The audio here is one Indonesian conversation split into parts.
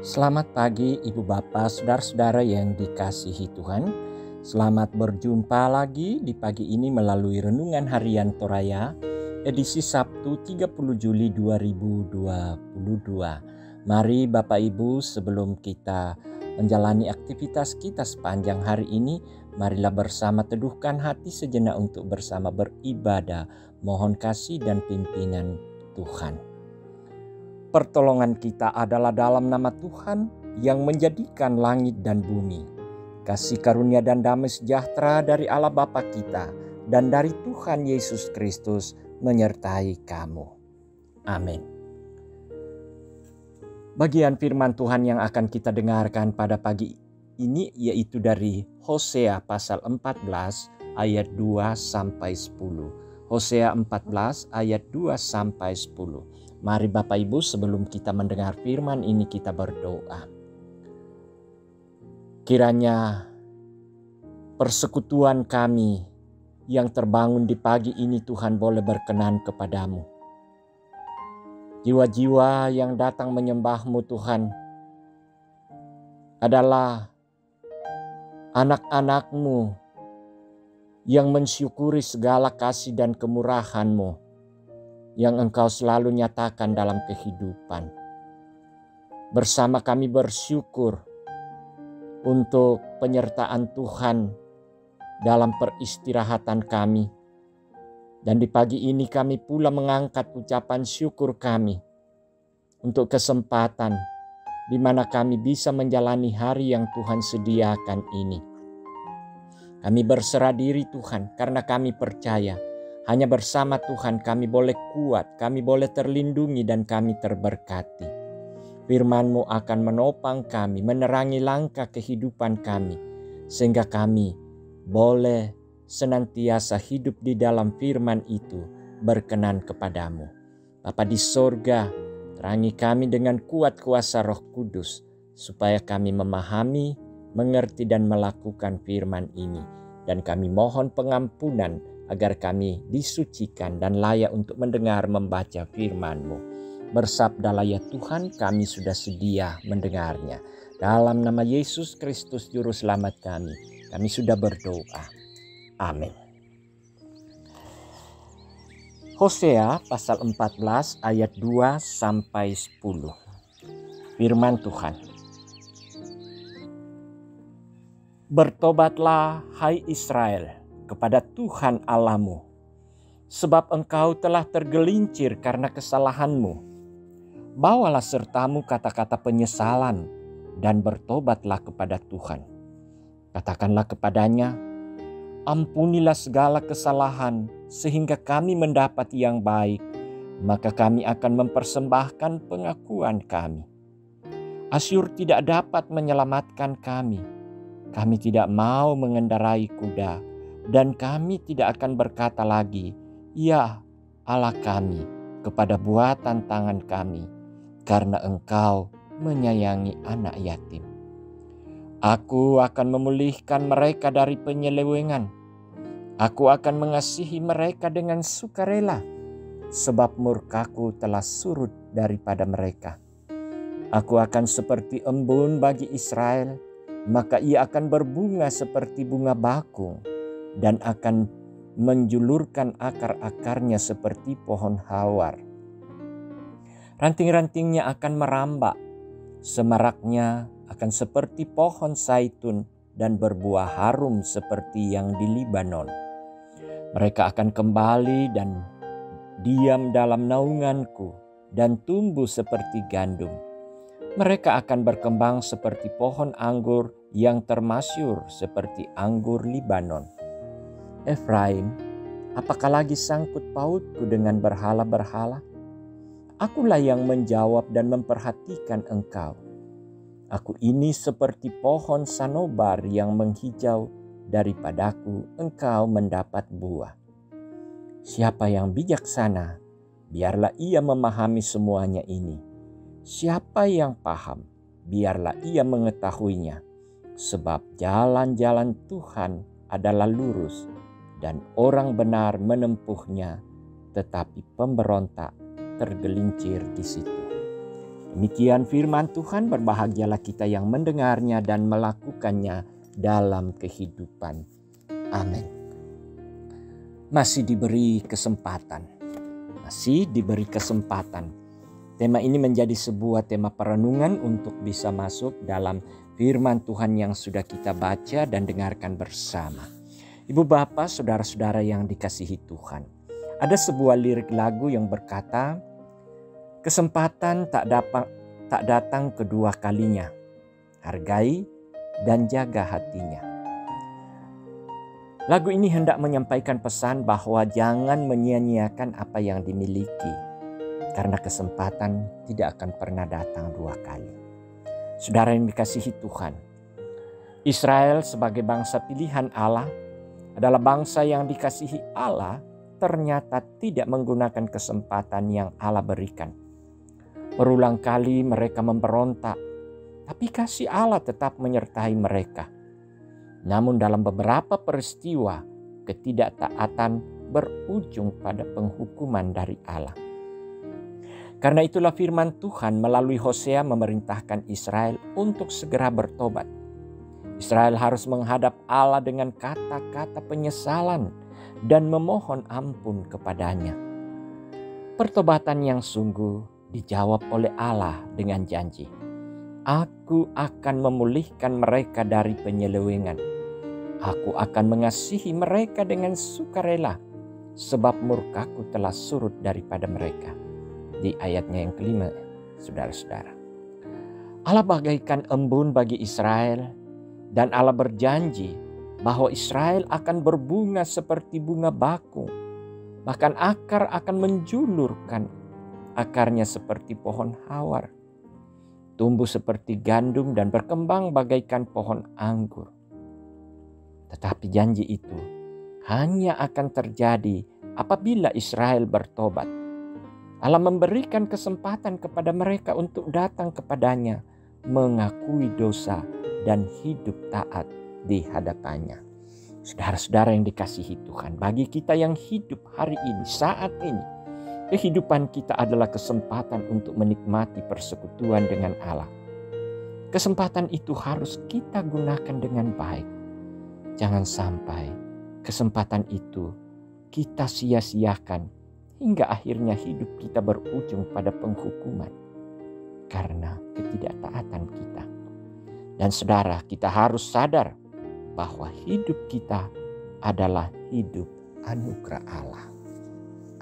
Selamat pagi Ibu Bapak, Saudara-saudara yang dikasihi Tuhan. Selamat berjumpa lagi di pagi ini melalui Renungan Harian Toraya, edisi Sabtu 30 Juli 2022. Mari Bapak Ibu, sebelum kita menjalani aktivitas kita sepanjang hari ini, marilah bersama teduhkan hati sejenak untuk bersama beribadah, mohon kasih dan pimpinan Tuhan. Pertolongan kita adalah dalam nama Tuhan yang menjadikan langit dan bumi. Kasih karunia dan damai sejahtera dari Allah Bapa kita dan dari Tuhan Yesus Kristus menyertai kamu. Amin. Bagian firman Tuhan yang akan kita dengarkan pada pagi ini yaitu dari Hosea pasal 14 ayat 2 sampai 10. Hosea 14 ayat 2 sampai 10. Mari Bapak Ibu, sebelum kita mendengar firman ini kita berdoa. Kiranya persekutuan kami yang terbangun di pagi ini Tuhan boleh berkenan kepadamu. Jiwa-jiwa yang datang menyembah-Mu Tuhan adalah anak-anak-Mu yang mensyukuri segala kasih dan kemurahan-Mu yang Engkau selalu nyatakan dalam kehidupan. Bersama kami bersyukur untuk penyertaan Tuhan dalam peristirahatan kami. Dan di pagi ini kami pula mengangkat ucapan syukur kami untuk kesempatan di mana kami bisa menjalani hari yang Tuhan sediakan ini. Kami berserah diri Tuhan karena kami percaya hanya bersama Tuhan kami boleh kuat, kami boleh terlindungi dan kami terberkati. Firman-Mu akan menopang kami, menerangi langkah kehidupan kami, sehingga kami boleh senantiasa hidup di dalam firman itu berkenan kepadamu. Bapa di sorga, terangi kami dengan kuat kuasa Roh Kudus, supaya kami memahami, mengerti dan melakukan firman ini. Dan kami mohon pengampunan agar kami disucikan dan layak untuk mendengar membaca firman-Mu. Bersabdalah ya Tuhan, kami sudah sedia mendengarnya. Dalam nama Yesus Kristus Juru Selamat kami sudah berdoa. Amin. Hosea pasal 14 ayat 2 sampai 10. Firman Tuhan. Bertobatlah hai Israel kepada Tuhan Allahmu, sebab engkau telah tergelincir karena kesalahanmu. Bawalah sertamu kata-kata penyesalan dan bertobatlah kepada Tuhan. Katakanlah kepadanya, ampunilah segala kesalahan sehingga kami mendapat yang baik, maka kami akan mempersembahkan pengakuan kami. Asyur tidak dapat menyelamatkan kami. Kami tidak mau mengendarai kuda, dan kami tidak akan berkata lagi, ya Allah kami, kepada buatan tangan kami, karena Engkau menyayangi anak yatim. Aku akan memulihkan mereka dari penyelewengan. Aku akan mengasihi mereka dengan sukarela, sebab murkaku telah surut daripada mereka. Aku akan seperti embun bagi Israel, maka ia akan berbunga seperti bunga bakung, dan akan menjulurkan akar-akarnya seperti pohon hawar. Ranting-rantingnya akan merambak, semaraknya akan seperti pohon zaitun dan berbuah harum seperti yang di Libanon. Mereka akan kembali dan diam dalam naunganku dan tumbuh seperti gandum. Mereka akan berkembang seperti pohon anggur yang termasyur seperti anggur Libanon. Efraim, apakah lagi sangkut pautku dengan berhala-berhala? Akulah yang menjawab dan memperhatikan engkau. Aku ini seperti pohon sanobar yang menghijau, daripadaku engkau mendapat buah. Siapa yang bijaksana, biarlah ia memahami semuanya ini. Siapa yang paham, biarlah ia mengetahuinya. Sebab jalan-jalan Tuhan adalah lurus, dan orang benar menempuhnya, tetapi pemberontak tergelincir di situ. Demikian firman Tuhan, berbahagialah kita yang mendengarnya dan melakukannya dalam kehidupan. Amin. Masih diberi kesempatan. Tema ini menjadi sebuah tema perenungan untuk bisa masuk dalam firman Tuhan yang sudah kita baca dan dengarkan bersama. Ibu bapak, saudara-saudara yang dikasihi Tuhan. Ada sebuah lirik lagu yang berkata, kesempatan tak datang kedua kalinya. Hargai dan jaga hatinya. Lagu ini hendak menyampaikan pesan bahwa jangan menyia-nyiakan apa yang dimiliki. Karena kesempatan tidak akan pernah datang dua kali. Saudara yang dikasihi Tuhan. Israel sebagai bangsa pilihan Allah adalah bangsa yang dikasihi Allah, ternyata tidak menggunakan kesempatan yang Allah berikan. Berulang kali mereka memberontak, tapi kasih Allah tetap menyertai mereka. Namun dalam beberapa peristiwa, ketidaktaatan berujung pada penghukuman dari Allah. Karena itulah firman Tuhan melalui Hosea memerintahkan Israel untuk segera bertobat. Israel harus menghadap Allah dengan kata-kata penyesalan dan memohon ampun kepadanya. Pertobatan yang sungguh dijawab oleh Allah dengan janji, Aku akan memulihkan mereka dari penyelewengan. Aku akan mengasihi mereka dengan sukarela, sebab murkaku telah surut daripada mereka. Di ayatnya yang kelima, saudara-saudara. Allah bagaikan embun bagi Israel, dan Allah berjanji bahwa Israel akan berbunga seperti bunga bakung. Bahkan akar akan menjulurkan, akarnya seperti pohon hawar. Tumbuh seperti gandum dan berkembang bagaikan pohon anggur. Tetapi janji itu hanya akan terjadi apabila Israel bertobat. Allah memberikan kesempatan kepada mereka untuk datang kepadanya, mengakui dosa, dan hidup taat di hadapannya. Saudara-saudara yang dikasihi Tuhan, bagi kita yang hidup hari ini, saat ini, kehidupan kita adalah kesempatan untuk menikmati persekutuan dengan Allah. Kesempatan itu harus kita gunakan dengan baik. Jangan sampai kesempatan itu kita sia-siakan hingga akhirnya hidup kita berujung pada penghukuman karena ketidaktaatan kita. Dan saudara, kita harus sadar bahwa hidup kita adalah hidup anugerah Allah.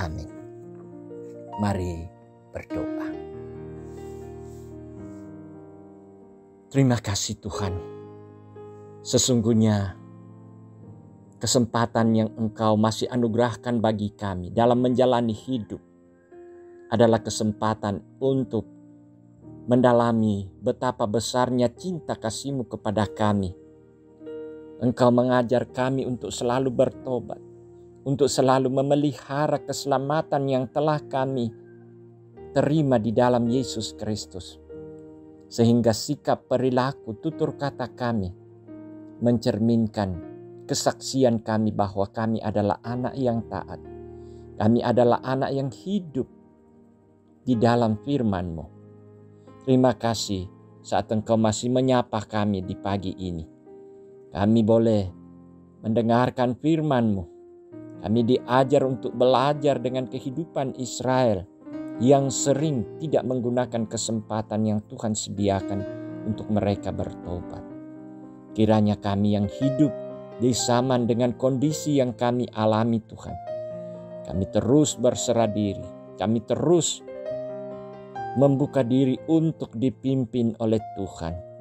Amin. Mari berdoa. Terima kasih Tuhan. Sesungguhnya kesempatan yang Engkau masih anugerahkan bagi kami dalam menjalani hidup adalah kesempatan untuk mendalami betapa besarnya cinta kasih-Mu kepada kami. Engkau mengajar kami untuk selalu bertobat, untuk selalu memelihara keselamatan yang telah kami terima di dalam Yesus Kristus. Sehingga sikap, perilaku, tutur kata kami mencerminkan kesaksian kami bahwa kami adalah anak yang taat. Kami adalah anak yang hidup di dalam firman-Mu. Terima kasih saat Engkau masih menyapa kami di pagi ini. Kami boleh mendengarkan firman-Mu. Kami diajar untuk belajar dengan kehidupan Israel yang sering tidak menggunakan kesempatan yang Tuhan sediakan untuk mereka bertobat. Kiranya kami yang hidup di zaman dengan kondisi yang kami alami Tuhan, kami terus berserah diri, kami terus membuka diri untuk dipimpin oleh Tuhan.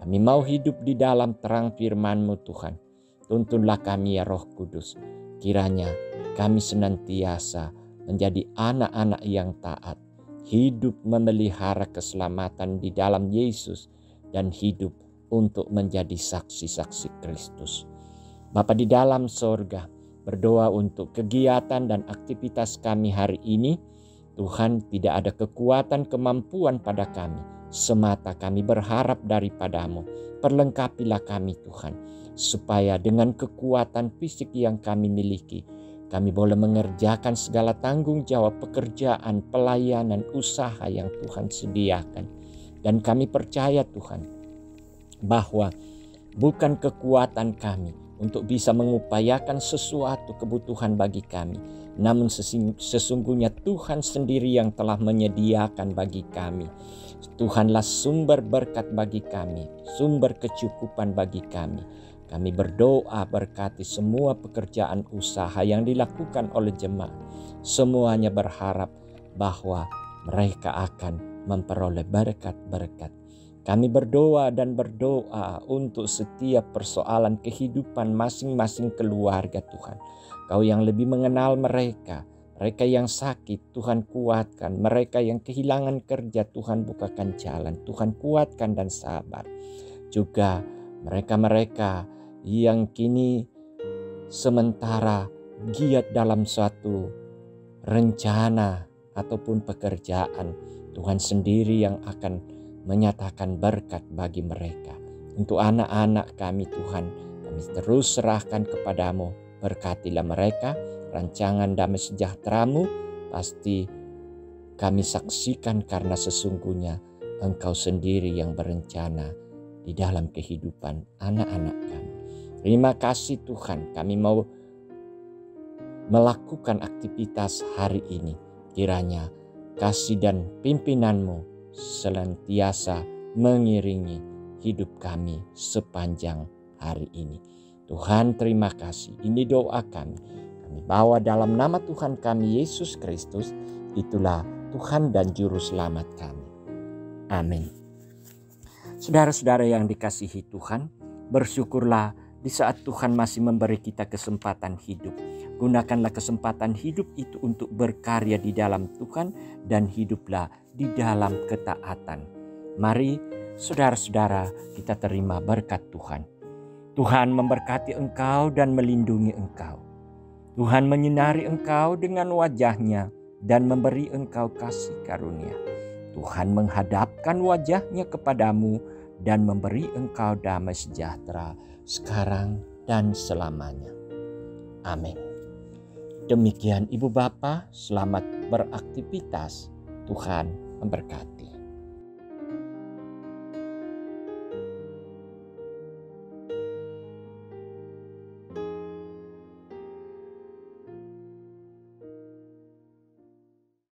Kami mau hidup di dalam terang firman-Mu Tuhan. Tuntunlah kami ya Roh Kudus. Kiranya kami senantiasa menjadi anak-anak yang taat. Hidup memelihara keselamatan di dalam Yesus dan hidup untuk menjadi saksi-saksi Kristus. Bapa di dalam sorga, berdoa untuk kegiatan dan aktivitas kami hari ini. Tuhan, tidak ada kekuatan kemampuan pada kami. Semata kami berharap daripada-Mu. Perlengkapilah kami Tuhan, supaya dengan kekuatan fisik yang kami miliki, kami boleh mengerjakan segala tanggung jawab pekerjaan, pelayanan, usaha yang Tuhan sediakan. Dan kami percaya Tuhan bahwa bukan kekuatan kami untuk bisa mengupayakan sesuatu kebutuhan bagi kami, namun sesungguhnya Tuhan sendiri yang telah menyediakan bagi kami. Tuhanlah sumber berkat bagi kami, sumber kecukupan bagi kami. Kami berdoa berkati semua pekerjaan usaha yang dilakukan oleh jemaat. Semuanya berharap bahwa mereka akan memperoleh berkat-berkat. Kami berdoa untuk setiap persoalan kehidupan masing-masing keluarga Tuhan. Kau yang lebih mengenal mereka yang sakit Tuhan kuatkan, mereka yang kehilangan kerja Tuhan bukakan jalan, Tuhan kuatkan dan sabar. Juga mereka-mereka yang kini sementara giat dalam suatu rencana ataupun pekerjaan, Tuhan sendiri yang akan menyatakan berkat bagi mereka. Untuk anak-anak kami Tuhan, kami terus serahkan kepadamu. Berkatilah mereka, rancangan damai sejahtera-Mu pasti kami saksikan karena sesungguhnya Engkau sendiri yang berencana di dalam kehidupan anak-anak kami. Terima kasih Tuhan, kami mau melakukan aktivitas hari ini. Kiranya kasih dan pimpinan-Mu senantiasa mengiringi hidup kami sepanjang hari ini. Tuhan terima kasih. Ini doa kami. Kami bawa dalam nama Tuhan kami Yesus Kristus. Itulah Tuhan dan Juru Selamat kami. Amin. Saudara-saudara yang dikasihi Tuhan, bersyukurlah di saat Tuhan masih memberi kita kesempatan hidup. Gunakanlah kesempatan hidup itu untuk berkarya di dalam Tuhan dan hiduplah di dalam ketaatan. Mari saudara-saudara kita terima berkat Tuhan. Tuhan memberkati engkau dan melindungi engkau. Tuhan menyinari engkau dengan wajah-Nya dan memberi engkau kasih karunia. Tuhan menghadapkan wajah-Nya kepadamu dan memberi engkau damai sejahtera sekarang dan selamanya. Amin. Demikian Ibu Bapa, selamat beraktivitas. Tuhan memberkati.